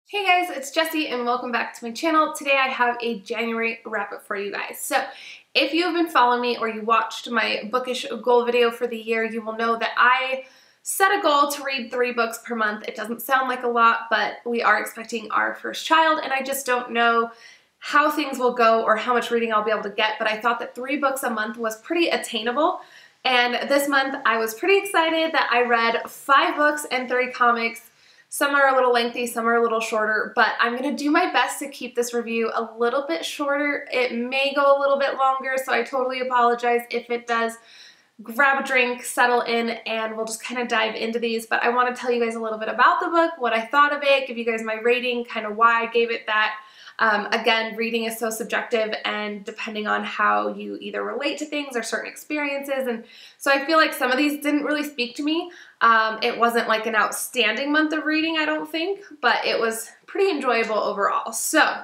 Hey guys, it's Jessi and welcome back to my channel. Today I have a January wrap-up for you guys. So if you have been following me or you watched my bookish goal video for the year, you will know that I set a goal to read 3 books per month. It doesn't sound like a lot, but we are expecting our first child and I just don't know how things will go or how much reading I'll be able to get, but I thought that 3 books a month was pretty attainable. And this month I was pretty excited that I read 5 books and 3 comics. Some are a little lengthy, some are a little shorter, but I'm going to do my best to keep this review a little bit shorter. It may go a little bit longer, so I totally apologize if it does. Grab a drink, settle in, and we'll just kind of dive into these. But I want to tell you guys a little bit about the book, what I thought of it, give you guys my rating, kind of why I gave it that. Again, reading is so subjective and depending on how you either relate to things or certain experiences, and so I feel like some of these didn't really speak to me. It wasn't like an outstanding month of reading, I don't think, but it was pretty enjoyable overall. So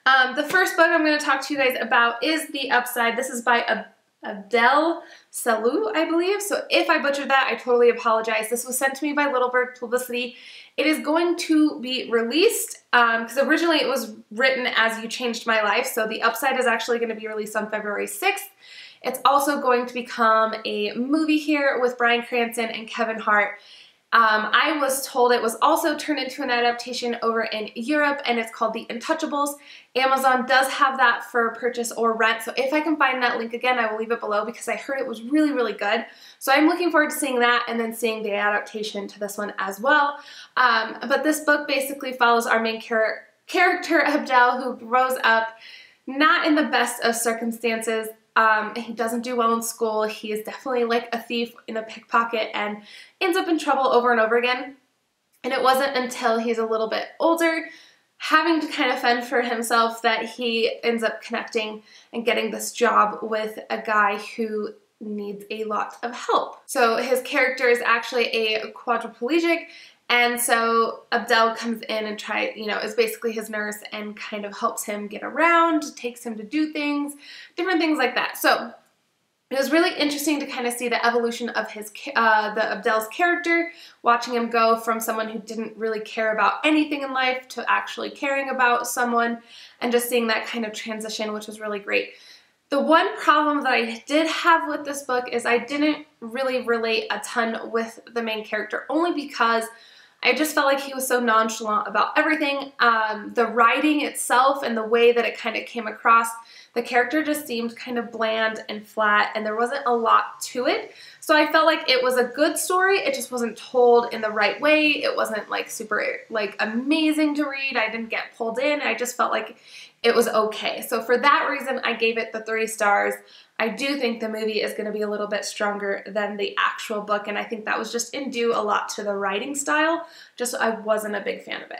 the first book I'm going to talk to you guys about is The Upside. This is by Abdel Salou, I believe. So if I butchered that, I totally apologize. This was sent to me by Little Bird Publicity. It is going to be released because originally it was written as You Changed My Life. So The Upside is actually going to be released on February 6th. It's also going to become a movie here with Bryan Cranston and Kevin Hart. I was told it was also turned into an adaptation over in Europe, and it's called The Untouchables. Amazon does have that for purchase or rent, so if I can find that link again, I will leave it below because I heard it was really, really good. So I'm looking forward to seeing that and then seeing the adaptation to this one as well. But this book basically follows our main character, Abdel, who grows up not in the best of circumstances. He doesn't do well in school. He is definitely like a thief in a pickpocket and ends up in trouble over and over again. And it wasn't until he's a little bit older, having to kind of fend for himself, that he ends up connecting and getting this job with a guy who needs a lot of help. So his character is actually a quadriplegic, and so Abdel comes in and is basically his nurse and kind of helps him get around, takes him to do things, different things like that. So it was really interesting to kind of see the evolution of Abdel's character, watching him go from someone who didn't really care about anything in life to actually caring about someone, and just seeing that kind of transition, which was really great. The one problem that I did have with this book is I didn't really relate a ton with the main character, only because I just felt like he was so nonchalant about everything. The writing itself and the way that it kind of came across, the character just seemed kind of bland and flat, and there wasn't a lot to it. So I felt like it was a good story, it just wasn't told in the right way. It wasn't like super like amazing to read. I didn't get pulled in. I just felt like it was okay. So for that reason, I gave it the 3 stars. I do think the movie is going to be a little bit stronger than the actual book, and I think that was just due a lot to the writing style. Just I wasn't a big fan of it.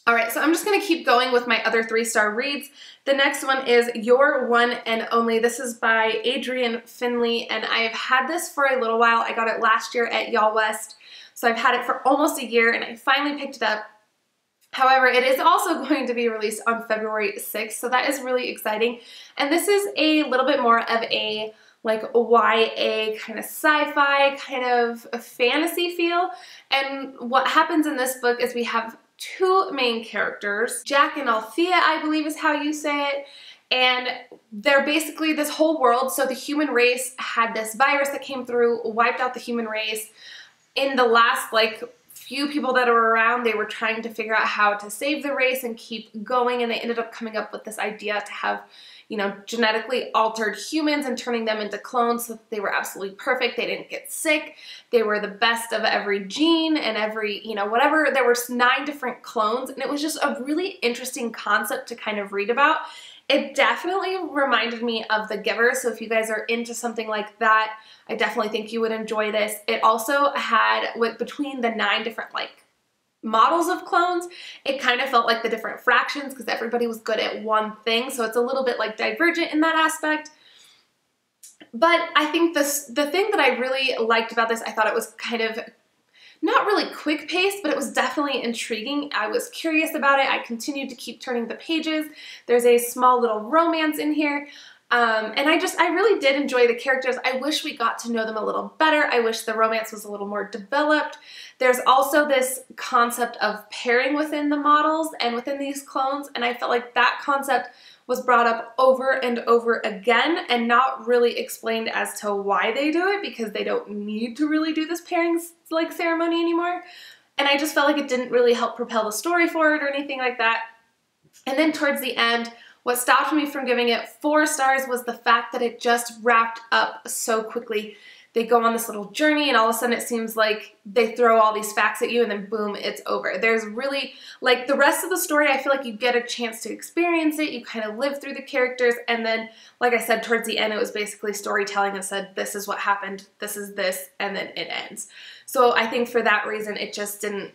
Alright, so I'm just going to keep going with my other 3-star reads. The next one is Your One and Only. This is by Adrian Finley, and I've had this for a little while. I got it last year at Y'all West, so I've had it for almost a year, and I finally picked it up. However, it is also going to be released on February 6th, so that is really exciting. And this is a little bit more of a like YA kind of sci-fi kind of a fantasy feel. And what happens in this book is we have 2 main characters, Jack and Althea, I believe is how you say it. And they're basically this whole world. So the human race had this virus that came through, wiped out the human race. In the last few people that were around, they were trying to figure out how to save the race and keep going, and they ended up coming up with this idea to have, genetically altered humans and turning them into clones so that they were absolutely perfect. They didn't get sick. They were the best of every gene and every, whatever. There were 9 different clones, and it was just a really interesting concept to kind of read about. It definitely reminded me of The Giver, so if you guys are into something like that, I definitely think you would enjoy this. It also had, between the 9 different models of clones, it kind of felt like the different fractions because everybody was good at one thing, so it's a little bit divergent in that aspect. But I think the thing that I really liked about this, I thought it was kind of not really quick paced, but it was definitely intriguing. I was curious about it. I continued to keep turning the pages. There's a small little romance in here. And I really did enjoy the characters. I wish we got to know them a little better. I wish the romance was a little more developed. There's also this concept of pairing within the models and within these clones, and I felt like that concept was brought up over and over again and not really explained as to why they do it, because they don't need to really do this pairing like ceremony anymore. And I just felt like it didn't really help propel the story forward or anything like that. And then towards the end, what stopped me from giving it 4 stars was the fact that it just wrapped up so quickly. They go on this little journey and all of a sudden it seems like they throw all these facts at you and then boom, it's over. There's really, like, the rest of the story, I feel like you get a chance to experience it, you kind of live through the characters, and then, like I said, towards the end it was basically storytelling and said, this is what happened, this is this, and then it ends. So I think for that reason it just didn't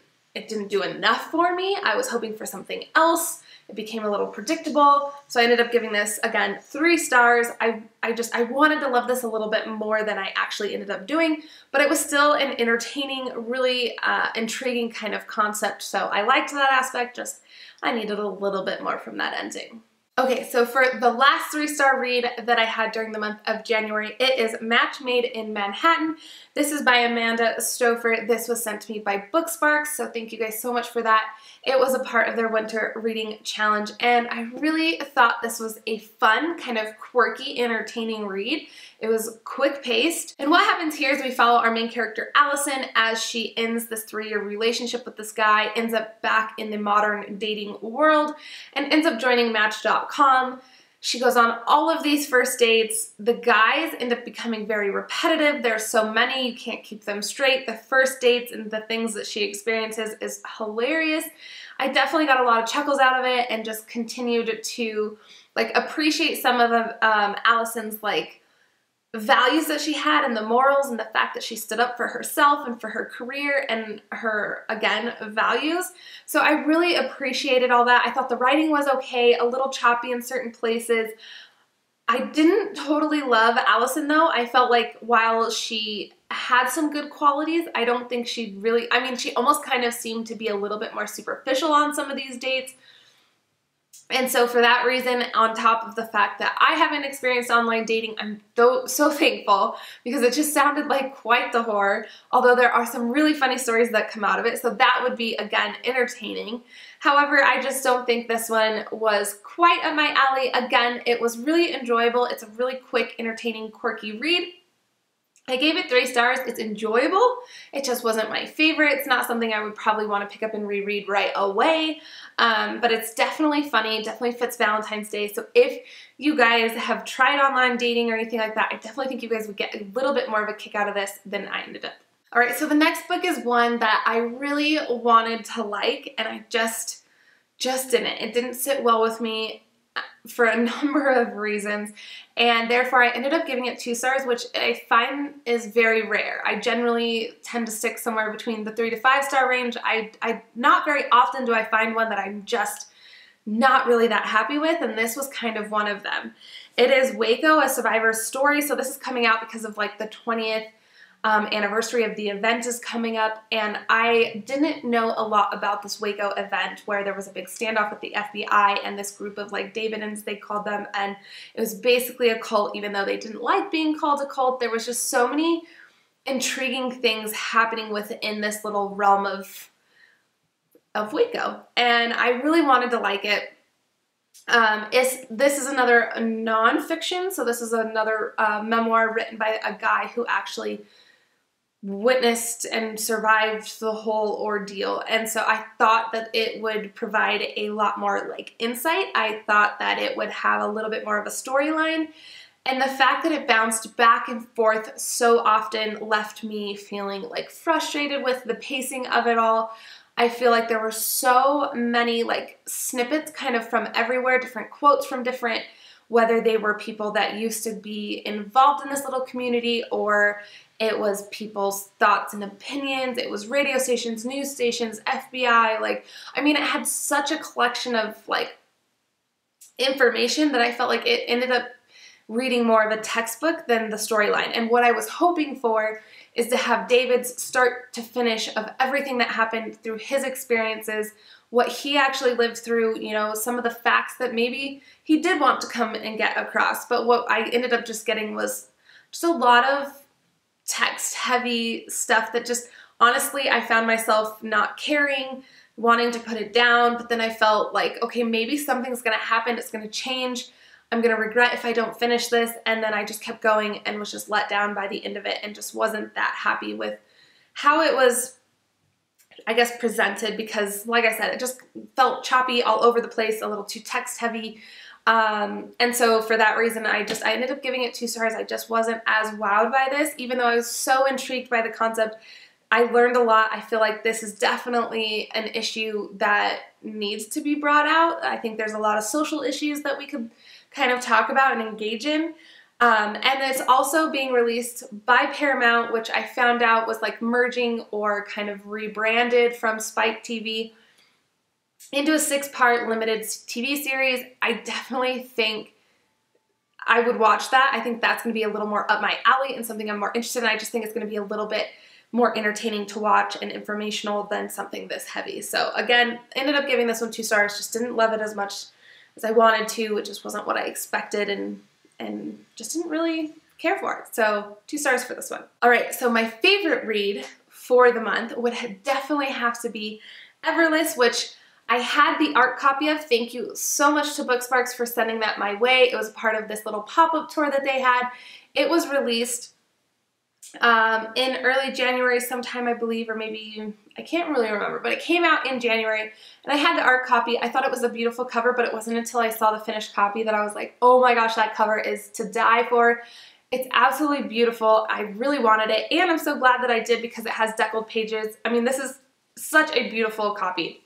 do enough for me. I was hoping for something else. It became a little predictable, so I ended up giving this, again, 3 stars. I wanted to love this a little bit more than I actually ended up doing, but it was still an entertaining, really intriguing kind of concept, so I liked that aspect, just I needed a little bit more from that ending. Okay, so for the last 3-star read that I had during the month of January, it is Match Made in Manhattan. This is by Amanda Stouffer. This was sent to me by Booksparks, so thank you guys so much for that. It was a part of their winter reading challenge, and I really thought this was a fun, kind of quirky, entertaining read. It was quick-paced, and what happens here is we follow our main character, Allison, as she ends this 3-year relationship with this guy, ends up back in the modern dating world, and ends up joining Match.com. She goes on all of these first dates. The guys end up becoming very repetitive. There's so many, you can't keep them straight. The first dates and the things that she experiences is hilarious. I definitely got a lot of chuckles out of it and just continued to like appreciate some of Allison's like values that she had and the morals and the fact that she stood up for herself and for her career and her, again, values. So I really appreciated all that. I thought the writing was okay, a little choppy in certain places. I didn't totally love Allison though. I felt like while she had some good qualities, I don't think she really, I mean, she almost kind of seemed to be a little bit more superficial on some of these dates. And so for that reason, on top of the fact that I haven't experienced online dating, I'm so thankful because it just sounded like quite the horror, although there are some really funny stories that come out of it. So that would be, again, entertaining. However, I just don't think this one was quite up my alley. Again, it was really enjoyable. It's a really quick, entertaining, quirky read. I gave it 3 stars. It's enjoyable. It just wasn't my favorite. It's not something I would probably want to pick up and reread right away, but it's definitely funny. Definitely fits Valentine's Day. So if you guys have tried online dating or anything like that, I definitely think you guys would get a little bit more of a kick out of this than I ended up. All right, so the next book is one that I really wanted to like, and I just didn't. It didn't sit well with me for a number of reasons, and therefore I ended up giving it 2 stars, which I find is very rare. I generally tend to stick somewhere between the 3 to 5 star range. I not very often do I find one that I'm just not really that happy with, and this was kind of one of them. It is Waco, a survivor's story, so this is coming out because of like the 20th anniversary of the event is coming up, and I didn't know a lot about this Waco event where there was a big standoff with the FBI and this group of like Davidans, they called them, and it was basically a cult even though they didn't like being called a cult. There was just so many intriguing things happening within this little realm of Waco, and I really wanted to like it. This is another nonfiction, so this is another memoir written by a guy who actually witnessed and survived the whole ordeal, and so I thought that it would provide a lot more like insight. I thought that it would have a little bit more of a storyline, and the fact that it bounced back and forth so often left me feeling like frustrated with the pacing of it all. I feel like there were so many like snippets kind of from everywhere, different quotes from different, whether they were people that used to be involved in this little community or it was people's thoughts and opinions. It was radio stations, news stations, FBI. Like, I mean, it had such a collection of like information that I felt like it ended up reading more of a textbook than the storyline. And what I was hoping for is to have David's start to finish of everything that happened through his experiences what he actually lived through, you know, some of the facts that maybe he did want to come and get across. But what I ended up just getting was just a lot of text-heavy stuff that just, honestly, I found myself not caring, wanting to put it down, but then I felt like, okay, maybe something's gonna happen, it's gonna change, I'm gonna regret if I don't finish this, and then I just kept going and was just let down by the end of it and just wasn't that happy with how it was, I guess, presented, because like I said, it just felt choppy all over the place, a little too text heavy. And so for that reason, I ended up giving it 2 stars. I just wasn't as wowed by this, even though I was so intrigued by the concept. I learned a lot. I feel like this is definitely an issue that needs to be brought out. I think there's a lot of social issues that we could kind of talk about and engage in. And it's also being released by Paramount, which I found out was like merging or kind of rebranded from Spike TV into a 6-part limited TV series. I definitely think I would watch that. I think that's going to be a little more up my alley and something I'm more interested in. I just think it's going to be a little bit more entertaining to watch and informational than something this heavy. So again, ended up giving this one 2 stars. Just didn't love it as much as I wanted to. It just wasn't what I expected and just didn't really care for it. So 2 stars for this one. All right, so my favorite read for the month would definitely have to be Everlist, which I had the art copy of. Thank you so much to Booksparks for sending that my way. It was part of this little pop-up tour that they had. It was released in early January sometime, I believe, or maybe, I can't really remember, but it came out in January, and I had the art copy. I thought it was a beautiful cover, but it wasn't until I saw the finished copy that I was like, oh my gosh, that cover is to die for. It's absolutely beautiful. I really wanted it, and I'm so glad that I did because it has deckled pages. I mean, this is such a beautiful copy.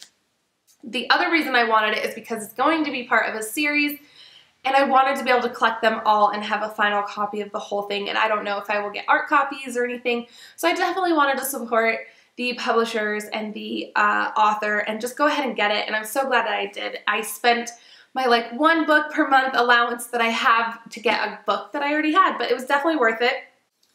The other reason I wanted it is because it's going to be part of a series, and I wanted to be able to collect them all and have a final copy of the whole thing, and I don't know if I will get art copies or anything, so I definitely wanted to support the publishers and the author and just go ahead and get it, and I'm so glad that I did. I spent my like 1 book per month allowance that I have to get a book that I already had, but it was definitely worth it.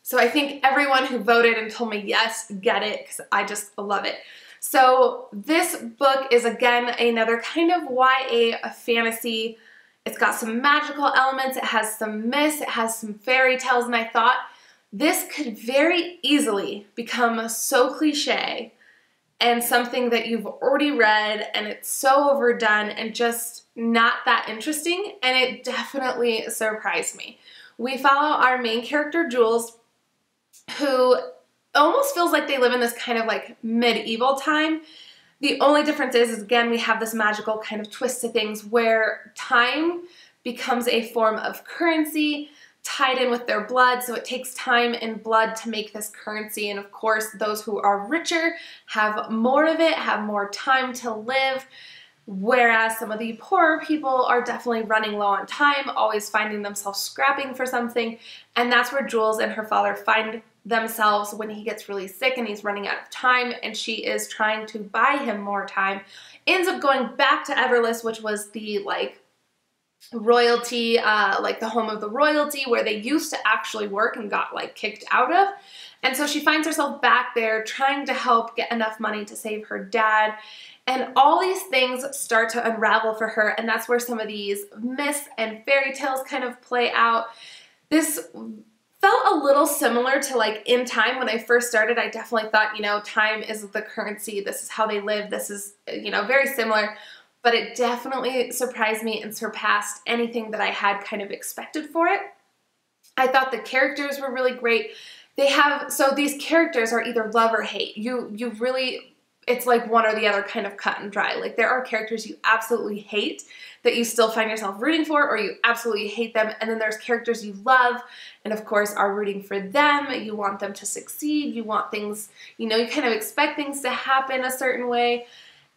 So I think everyone who voted and told me yes, get it, because I just love it. So this book is, again, another kind of YA, a fantasy. It's got some magical elements, it has some myths, it has some fairy tales, and I thought this could very easily become so cliche and something that you've already read and it's so overdone and just not that interesting, and it definitely surprised me. We follow our main character, Jules, who almost feels like they live in this kind of like medieval time. The only difference is again, we have this magical kind of twist to things where time becomes a form of currency tied in with their blood, so it takes time and blood to make this currency, and of course those who are richer have more of it, have more time to live, whereas some of the poorer people are definitely running low on time, always finding themselves scrapping for something, and that's where Jules and her father find themselves when he gets really sick and he's running out of time, and she is trying to buy him more time. Ends up going back to Everlist, which was the like royalty, like the home of the royalty where they used to actually work and got like kicked out of. And so she finds herself back there trying to help get enough money to save her dad. And all these things start to unravel for her, and that's where some of these myths and fairy tales kind of play out. This felt a little similar to like In Time. When I first started, I definitely thought, you know, time is the currency, this is how they live, this is, you know, very similar, but it definitely surprised me and surpassed anything that I had kind of expected for it. I thought the characters were really great. They have, so these characters are either love or hate. You really, it's like one or the other, kind of cut and dry. Like there are characters you absolutely hate that you still find yourself rooting for, or you absolutely hate them, and then there's characters you love and of course are rooting for them. You want them to succeed, you want things, you know, you kind of expect things to happen a certain way,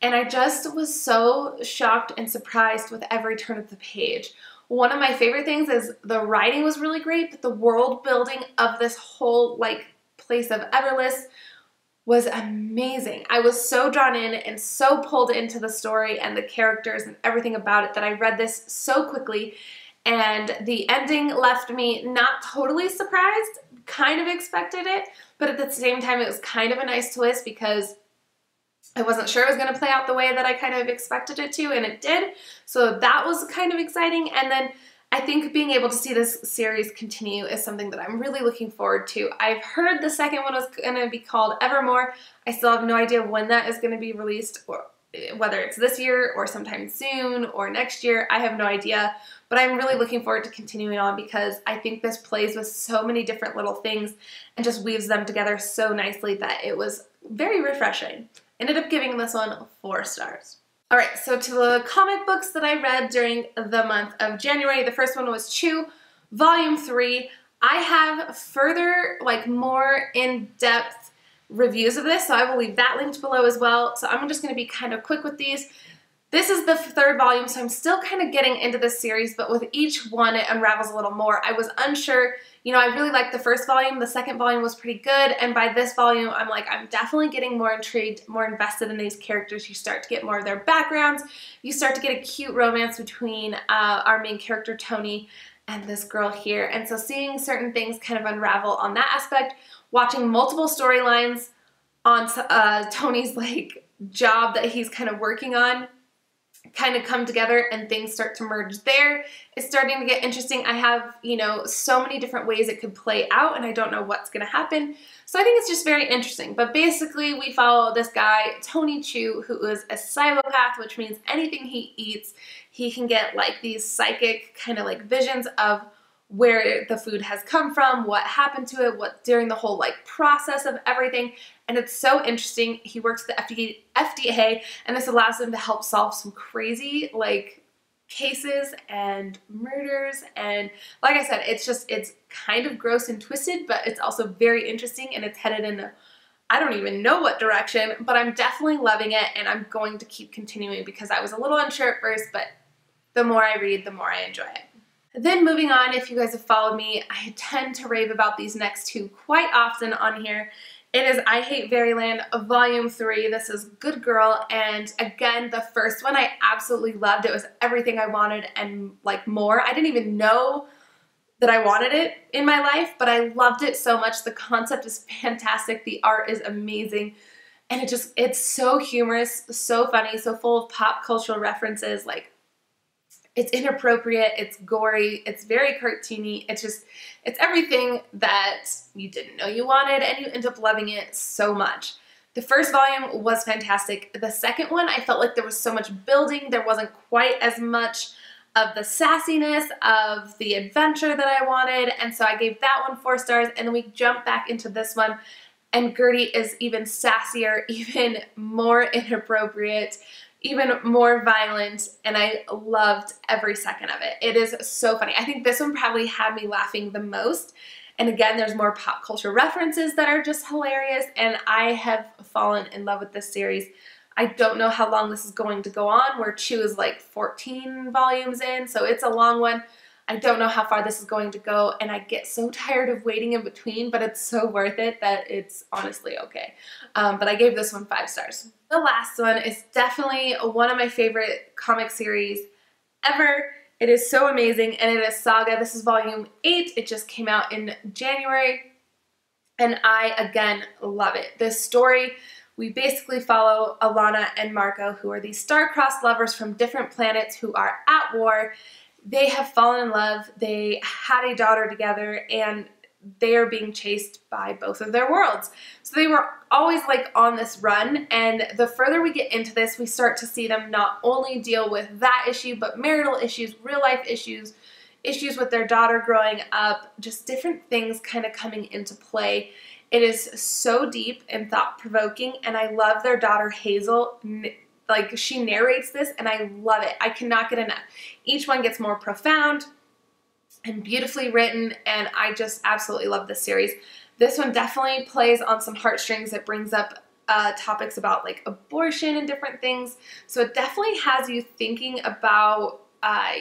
and I just was so shocked and surprised with every turn of the page. One of my favorite things is the writing was really great, but the world building of this whole like place of Everlist was amazing. I was so drawn in and so pulled into the story and the characters and everything about it that I read this so quickly, and the ending left me not totally surprised, kind of expected it, but at the same time it was kind of a nice twist because I wasn't sure it was going to play out the way that I kind of expected it to, and it did. So that was kind of exciting. And then I think being able to see this series continue is something that I'm really looking forward to. I've heard the second one was going to be called Evermore. I still have no idea when that is going to be released, or whether it's this year or sometime soon or next year. I have no idea. But I'm really looking forward to continuing on because I think this plays with so many different little things and just weaves them together so nicely that it was very refreshing. Ended up giving this one 4 stars. Alright, so to the comic books that I read during the month of January, the first one was Chew, Volume 3. I have further, more in-depth reviews of this, so I will leave that linked below as well. So I'm just going to be kind of quick with these. This is the 3rd volume, so I'm still kind of getting into this series, but with each one it unravels a little more. I was unsure. I really liked the 1st volume. The 2nd volume was pretty good, and by this volume, I'm definitely getting more intrigued, more invested in these characters. You start to get more of their backgrounds. You start to get a cute romance between our main character, Tony, and this girl here. And so seeing certain things kind of unravel on that aspect, watching multiple storylines on Tony's, job that he's kind of working on, kind of come together and things start to merge there. It's starting to get interesting. I have, so many different ways it could play out, and I don't know what's going to happen. So I think it's just very interesting. But basically, we follow this guy, Tony Chu, who is a psychopath, which means anything he eats, he can get these psychic kind of visions of where the food has come from, what happened to it, what during the whole process of everything. And it's so interesting. He works at the FDA, and this allows him to help solve some crazy cases and murders. And like I said, it's kind of gross and twisted, but it's also very interesting, and it's headed in I don't even know what direction, but I'm definitely loving it, and I'm going to keep continuing because I was a little unsure at first, but the more I read, the more I enjoy it. Then moving on, if you guys have followed me, I tend to rave about these next 2 quite often on here. It is I Hate Fairyland Volume 3. This is Good Girl, and again, the first one I absolutely loved. It was everything I wanted and more. I didn't even know that I wanted it in my life, but I loved it so much. The concept is fantastic. The art is amazing, and it's so humorous, so funny, so full of pop cultural references. It's inappropriate, it's gory, it's very cartoony, it's everything that you didn't know you wanted, and you end up loving it so much. The first volume was fantastic. The second one, I felt like there was so much building. There wasn't quite as much of the sassiness, of the adventure that I wanted, and so I gave that one 4 stars, and then we jump back into this one, and Gertie is even sassier, even more inappropriate, even more violent, and I loved every second of it. It is so funny. I think this one probably had me laughing the most. And again, there's more pop culture references that are just hilarious, and I have fallen in love with this series. I don't know how long this is going to go on, where Chew is 14 volumes in, so it's a long one. I don't know how far this is going to go, and I get so tired of waiting in between, but it's so worth it that it's honestly okay. But I gave this one 5 stars. The last one is definitely one of my favorite comic series ever. It is so amazing, and it is Saga. This is volume 8. It just came out in January, and I, again, love it. This story, we basically follow Alana and Marco, who are these star-crossed lovers from different planets who are at war. They have fallen in love, they had a daughter together, and they are being chased by both of their worlds. So they were always on this run, and the further we get into this, we start to see them not only deal with that issue, but marital issues, real life issues, issues with their daughter growing up, just different things kind of coming into play. It is so deep and thought-provoking, and I love their daughter Hazel. She narrates this, and I love it. I cannot get enough. Each one gets more profound and beautifully written, and I just absolutely love this series. This one definitely plays on some heartstrings. It brings up topics about abortion and different things, so it definitely has you thinking about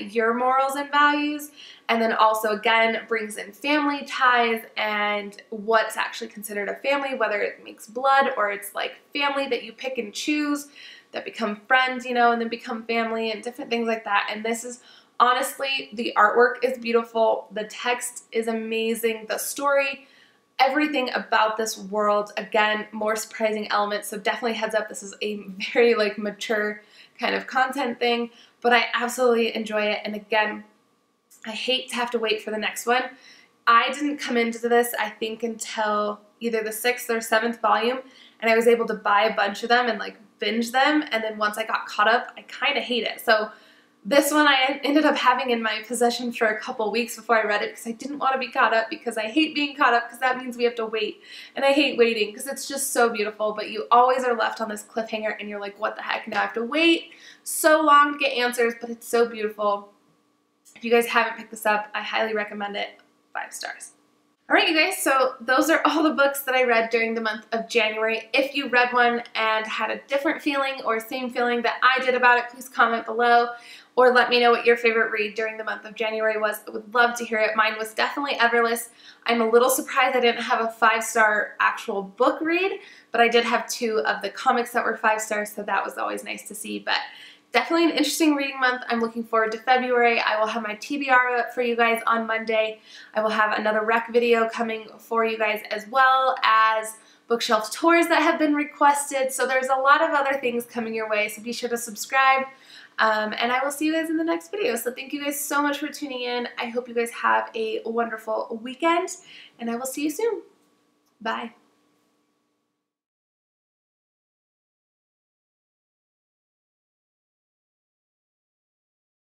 your morals and values, and then also again brings in family ties and what's actually considered a family, whether it makes blood or it's family that you pick and choose that become friends, and then become family and different things like that. And this is honestly, the artwork is beautiful, the text is amazing, the story everything about this world. Again, more surprising elements, so definitely heads up, this is a very like mature kind of content thing, but I absolutely enjoy it. And again, I hate to have to wait for the next one. I didn't come into this, I think, until either the 6th or 7th volume, and I was able to buy a bunch of them and like binge them, and then once I got caught up, I kind of hate it. So this one I ended up having in my possession for a couple weeks before I read it because I didn't want to be caught up, because I hate being caught up because that means we have to wait, and I hate waiting because it's just so beautiful, but you always are left on this cliffhanger and you're like, what the heck, now I have to wait so long to get answers, but it's so beautiful. If you guys haven't picked this up, I highly recommend it. 5 stars. Alright you guys, so those are all the books that I read during the month of January. If you read one and had a different feeling or same feeling that I did about it, please comment below or let me know what your favorite read during the month of January was. I would love to hear it. Mine was definitely Everless. I'm a little surprised I didn't have a 5-star actual book read, but I did have 2 of the comics that were 5 stars, so that was always nice to see. But definitely an interesting reading month. I'm looking forward to February. I will have my TBR up for you guys on Monday. I will have another rec video coming for you guys, as well as bookshelf tours that have been requested. So there's a lot of other things coming your way, so be sure to subscribe. And I will see you guys in the next video. So thank you guys so much for tuning in. I hope you guys have a wonderful weekend, and I will see you soon. Bye.